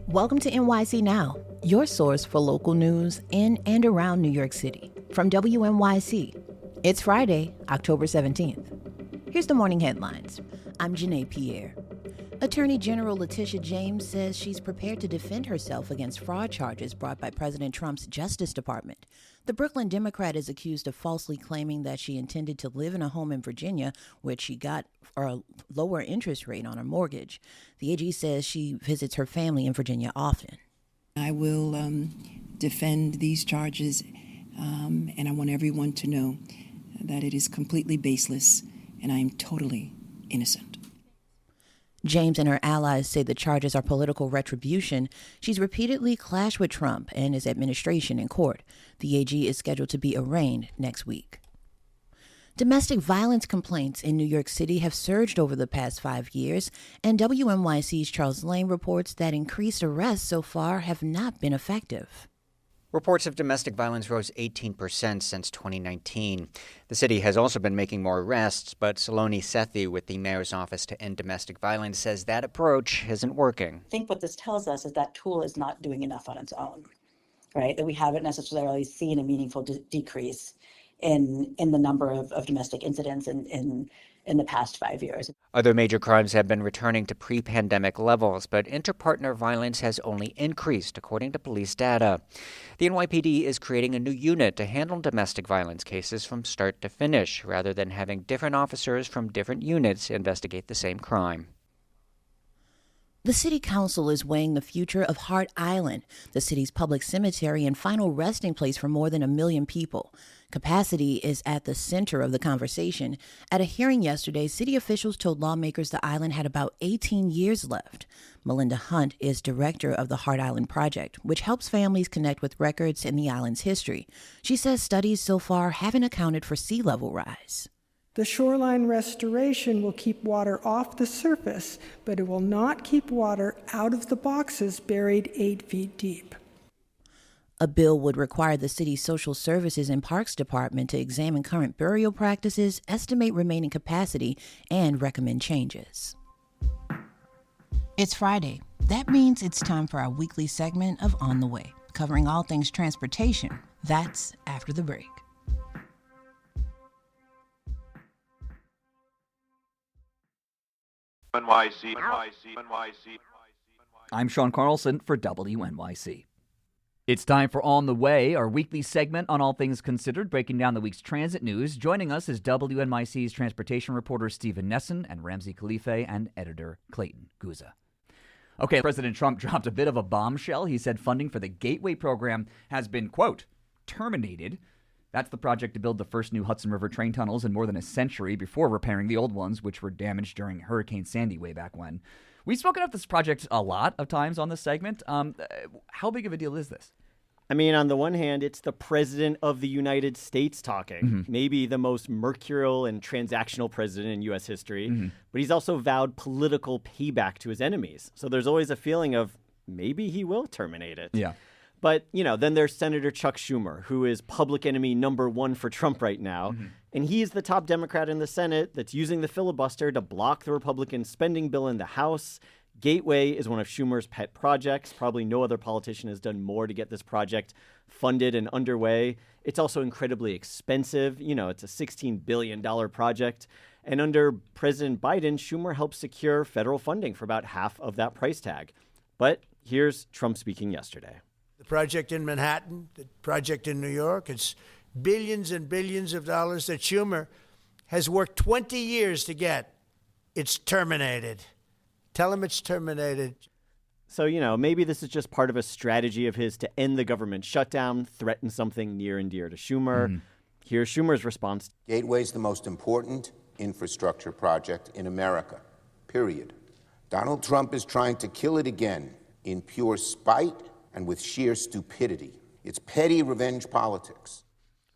Welcome to NYC Now, your source for local news in and around New York City. From WNYC, it's Friday, October 17th. Here's the morning headlines. I'm Janae Pierre. Attorney General Letitia James says she's prepared to defend herself against fraud charges brought by President Trump's Justice Department. The Brooklyn Democrat is accused of falsely claiming that she intended to live in a home in Virginia, which she got for a lower interest rate on her mortgage. The AG says she visits her family in Virginia often. I will defend these charges, and I want everyone to know that it is completely baseless, and I am totally innocent. James and her allies say the charges are political retribution. She's repeatedly clashed with Trump and his administration in court. The AG is scheduled to be arraigned next week. Domestic violence complaints in New York City have surged over the past 5 years, and WNYC's Charles Lane reports that increased arrests so far have not been effective. Reports of domestic violence rose 18% since 2019. The city has also been making more arrests, but Saloni Sethi with the mayor's office to end domestic violence says that approach isn't working. I think what this tells us is that tool is not doing enough on its own, right? That we haven't necessarily seen a meaningful decrease in the number of domestic incidents in the past 5 years. Other major crimes have been returning to pre-pandemic levels, but interpartner violence has only increased, according to police data. The NYPD is creating a new unit to handle domestic violence cases from start to finish, rather than having different officers from different units investigate the same crime. The city council is weighing the future of Hart Island, the city's public cemetery and final resting place for more than 1 million people. Capacity is at the center of the conversation. At a hearing yesterday, city officials told lawmakers the island had about 18 years left. Melinda Hunt is director of the Hart Island Project, which helps families connect with records in the island's history. She says studies so far haven't accounted for sea level rise. The shoreline restoration will keep water off the surface, but it will not keep water out of the boxes buried 8 feet deep. A bill would require the city's Social Services and Parks Department to examine current burial practices, estimate remaining capacity, and recommend changes. It's Friday. That means it's time for our weekly segment of On the Way, covering all things transportation. That's after the break. NYC. I'm Sean Carlson for WNYC. It's time for On the Way, our weekly segment on all things considered, breaking down the week's transit news. Joining us is WNYC's transportation reporter Stephen Nesson and Ramsey Khalife and editor Clayton Guza. Okay, President Trump dropped a bit of a bombshell. He said funding for the Gateway program has been, quote, terminated. That's the project to build the first new Hudson River train tunnels in more than a century before repairing the old ones, which were damaged during Hurricane Sandy way back when. We've spoken of this project a lot of times on this segment. How big of a deal is this? I mean, on the one hand, it's the president of the United States talking, maybe the most mercurial and transactional president in U.S. history, but he's also vowed political payback to his enemies. So there's always a feeling of maybe he will terminate it. Yeah. But, then there's Senator Chuck Schumer, who is public enemy number one for Trump right now. And he's the top Democrat in the Senate that's using the filibuster to block the Republican spending bill in the House. Gateway is one of Schumer's pet projects. Probably no other politician has done more to get this project funded and underway. It's also incredibly expensive. It's a $16 billion project. And under President Biden, Schumer helped secure federal funding for about half of that price tag. But here's Trump speaking yesterday. The project in Manhattan, the project in New York, it's billions and billions of dollars that Schumer has worked 20 years to get. It's terminated. Tell him it's terminated. So, maybe this is just part of a strategy of his to end the government shutdown, threaten something near and dear to Schumer. Here's Schumer's response. Gateway's the most important infrastructure project in America, period. Donald Trump is trying to kill it again in pure spite and with sheer stupidity. It's petty revenge politics.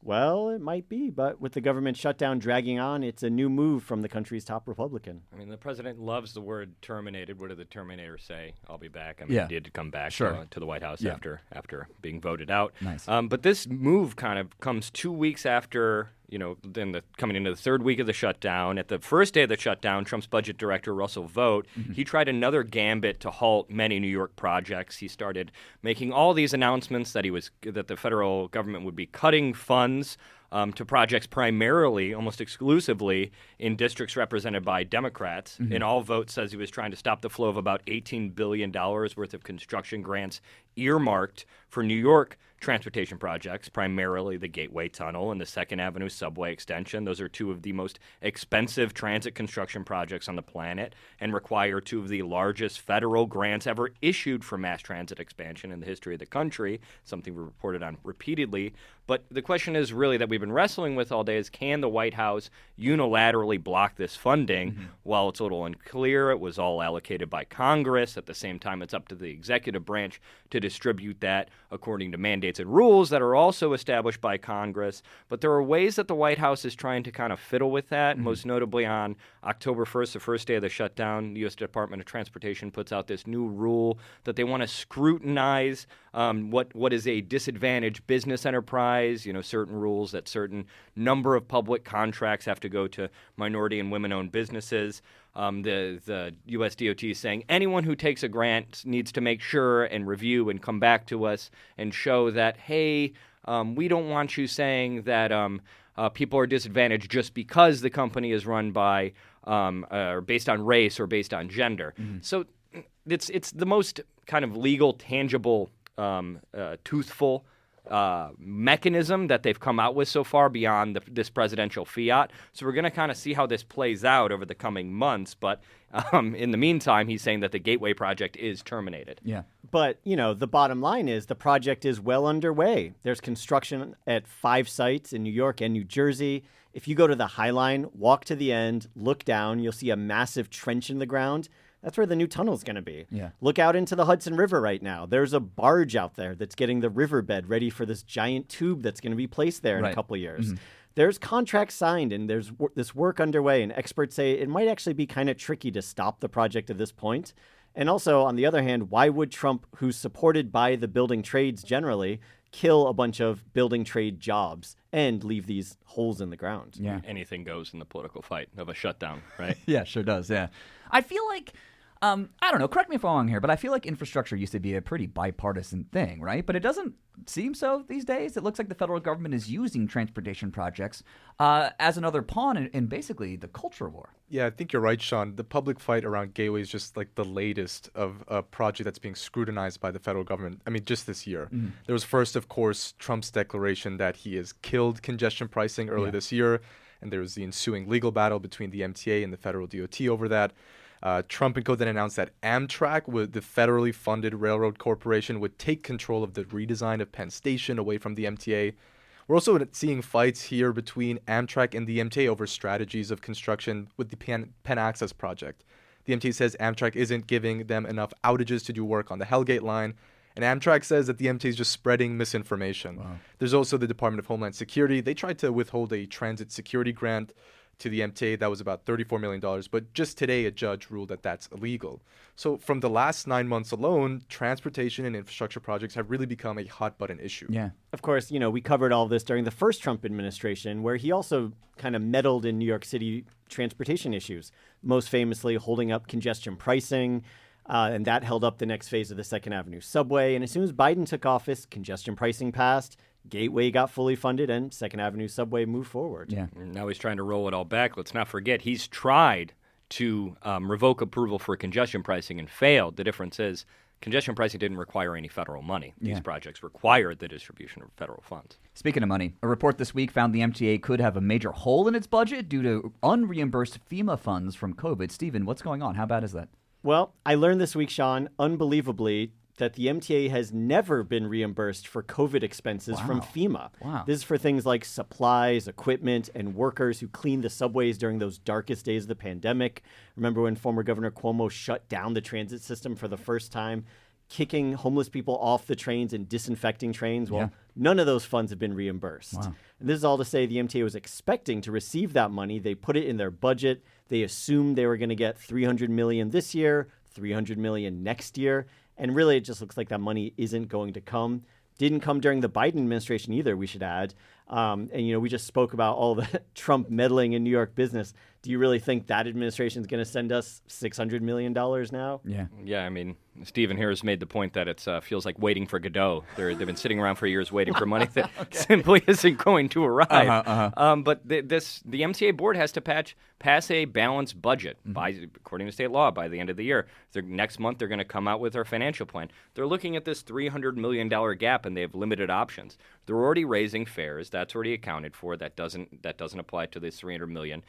Well, it might be, but with the government shutdown dragging on, it's a new move from the country's top Republican. I mean, the president loves the word terminated. What did the Terminator say? I'll be back. He did come back to the White House after being voted out. Nice. But this move kind of comes 2 weeks after coming into the third week of the shutdown. At the first day of the shutdown, Trump's budget director, Russell Vought, he tried another gambit to halt many New York projects. He started making all these announcements that the federal government would be cutting funds to projects primarily, almost exclusively, in districts represented by Democrats. In all, Vought says he was trying to stop the flow of about $18 billion worth of construction grants earmarked for New York transportation projects, primarily the Gateway Tunnel and the 2nd Avenue subway extension. Those are two of the most expensive transit construction projects on the planet and require two of the largest federal grants ever issued for mass transit expansion in the history of the country, something we reported on repeatedly. But the question is really that we've been wrestling with all day is, can the White House unilaterally block this funding? While it's a little unclear, it was all allocated by Congress. At the same time, it's up to the executive branch to distribute that according to mandates and rules that are also established by Congress. But there are ways that the White House is trying to kind of fiddle with that. Most notably on October 1st, the first day of the shutdown, the U.S. Department of Transportation puts out this new rule that they want to scrutinize what is a disadvantaged business enterprise, certain rules that certain number of public contracts have to go to minority and women-owned businesses. The U.S. DOT is saying anyone who takes a grant needs to make sure and review and come back to us and show that, hey, we don't want you saying that people are disadvantaged just because the company is run by or based on race or based on gender. So it's the most kind of legal, tangible, toothful mechanism that they've come out with so far beyond this presidential fiat. So we're going to kind of see how this plays out over the coming months. But in the meantime, he's saying that the Gateway project is terminated. Yeah. But, the bottom line is the project is well underway. There's construction at 5 sites in New York and New Jersey. If you go to the High Line, walk to the end, look down, you'll see a massive trench in the ground. That's where the new tunnel is going to be. Yeah. Look out into the Hudson River right now. There's a barge out there that's getting the riverbed ready for this giant tube that's going to be placed there in a couple of years. There's contracts signed and there's this work underway, and experts say it might actually be kind of tricky to stop the project at this point. And also, on the other hand, why would Trump, who's supported by the building trades generally, kill a bunch of building trade jobs and leave these holes in the ground? Yeah. Anything goes in the political fight of a shutdown, right? Yeah, sure does, yeah. I feel like, I don't know, correct me if I'm wrong here, but I feel like infrastructure used to be a pretty bipartisan thing, right? But it doesn't seem so these days. It looks like the federal government is using transportation projects as another pawn in basically the culture war. Yeah, I think you're right, Sean. The public fight around Gateway is just like the latest of a project that's being scrutinized by the federal government. I mean, just this year. There was first, of course, Trump's declaration that he has killed congestion pricing early this year, and there was the ensuing legal battle between the MTA and the federal DOT over that. Trump and co. then announced that Amtrak, the federally funded railroad corporation, would take control of the redesign of Penn Station away from the MTA. We're also seeing fights here between Amtrak and the MTA over strategies of construction with the Penn Access project. The MTA says Amtrak isn't giving them enough outages to do work on the Hellgate line, and Amtrak says that the MTA is just spreading misinformation. Wow. There's also the Department of Homeland Security. They tried to withhold a transit security grant to the MTA that was about $34 million, but just today a judge ruled that that's illegal. So from the last 9 months alone, transportation and infrastructure projects have really become a hot button issue. Yeah. Of course, we covered all of this during the first Trump administration, where he also kind of meddled in New York City transportation issues, most famously holding up congestion pricing, and that held up the next phase of the 2nd Avenue subway. And as soon as Biden took office, congestion pricing passed, Gateway got fully funded, and 2nd Avenue subway moved forward. Yeah. Now he's trying to roll it all back. Let's not forget, he's tried to revoke approval for congestion pricing and failed. The difference is congestion pricing didn't require any federal money. These projects required the distribution of federal funds. Speaking of money, a report this week found the MTA could have a major hole in its budget due to unreimbursed FEMA funds from COVID. Stephen, what's going on? How bad is that? Well, I learned this week, Sean, unbelievably, that the MTA has never been reimbursed for COVID expenses from FEMA. Wow. This is for things like supplies, equipment, and workers who cleaned the subways during those darkest days of the pandemic. Remember when former Governor Cuomo shut down the transit system for the first time, kicking homeless people off the trains and disinfecting trains? Well, none of those funds have been reimbursed. Wow. And this is all to say the MTA was expecting to receive that money. They put it in their budget. They assumed they were going to get $300 million this year, $300 million next year. And really, it just looks like that money isn't going to come. Didn't come during the Biden administration either, we should add. And, we just spoke about all the Trump meddling in New York business. Do you really think that administration is going to send us $600 million now? Yeah. Yeah, I mean, Stephen here has made the point that it feels like waiting for Godot. They've been sitting around for years waiting for money that simply isn't going to arrive. But the MTA board has to pass a balanced budget, according to state law, by the end of the year. Next month, they're going to come out with their financial plan. They're looking at this $300 million gap, and they have limited options. They're already raising fares. That's already accounted for. That doesn't apply to this $300 million.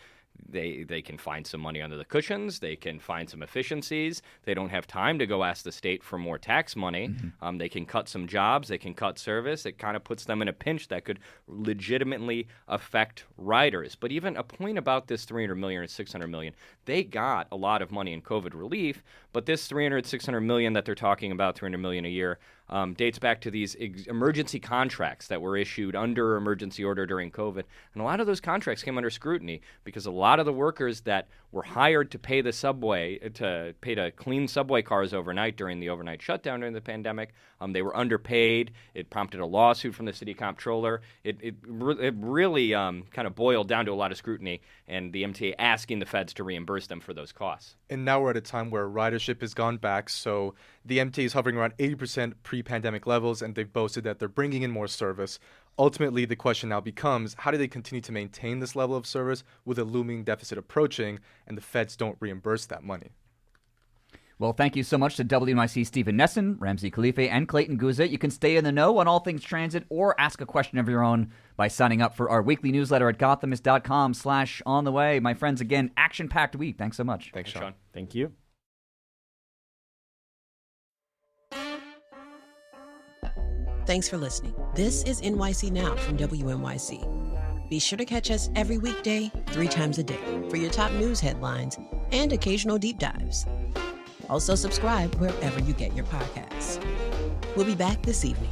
They can find some money under the cushions. They can find some efficiencies. They don't have time to go ask the state for more tax money. They can cut some jobs. They can cut service. It kind of puts them in a pinch that could legitimately affect riders. But even a point about this $300 million or $600 million, they got a lot of money in COVID relief. But this $600 million that they're talking about, $300 million a year, dates back to these emergency contracts that were issued under emergency order during COVID. And a lot of those contracts came under scrutiny because a lot of the workers that were hired to pay to clean subway cars overnight during the overnight shutdown during the pandemic, they were underpaid. It prompted a lawsuit from the city comptroller. It really kind of boiled down to a lot of scrutiny, and the MTA asking the feds to reimburse them for those costs. And now we're at a time where ridership has gone back, so the MTA is hovering around 80% pre-pandemic levels, and they've boasted that they're bringing in more service. Ultimately, the question now becomes, how do they continue to maintain this level of service with a looming deficit approaching, and the feds don't reimburse that money? Well, thank you so much to WNYC Stephen Nesson, Ramsey Khalife, and Clayton Guzza. You can stay in the know on all things transit or ask a question of your own by signing up for our weekly newsletter at gothamist.com/ontheway. My friends, again, action-packed week. Thanks so much. Thanks, Sean. Thank you. Thanks for listening. This is NYC Now from WNYC. Be sure to catch us every weekday, 3 times a day, for your top news headlines and occasional deep dives. Also subscribe wherever you get your podcasts. We'll be back this evening.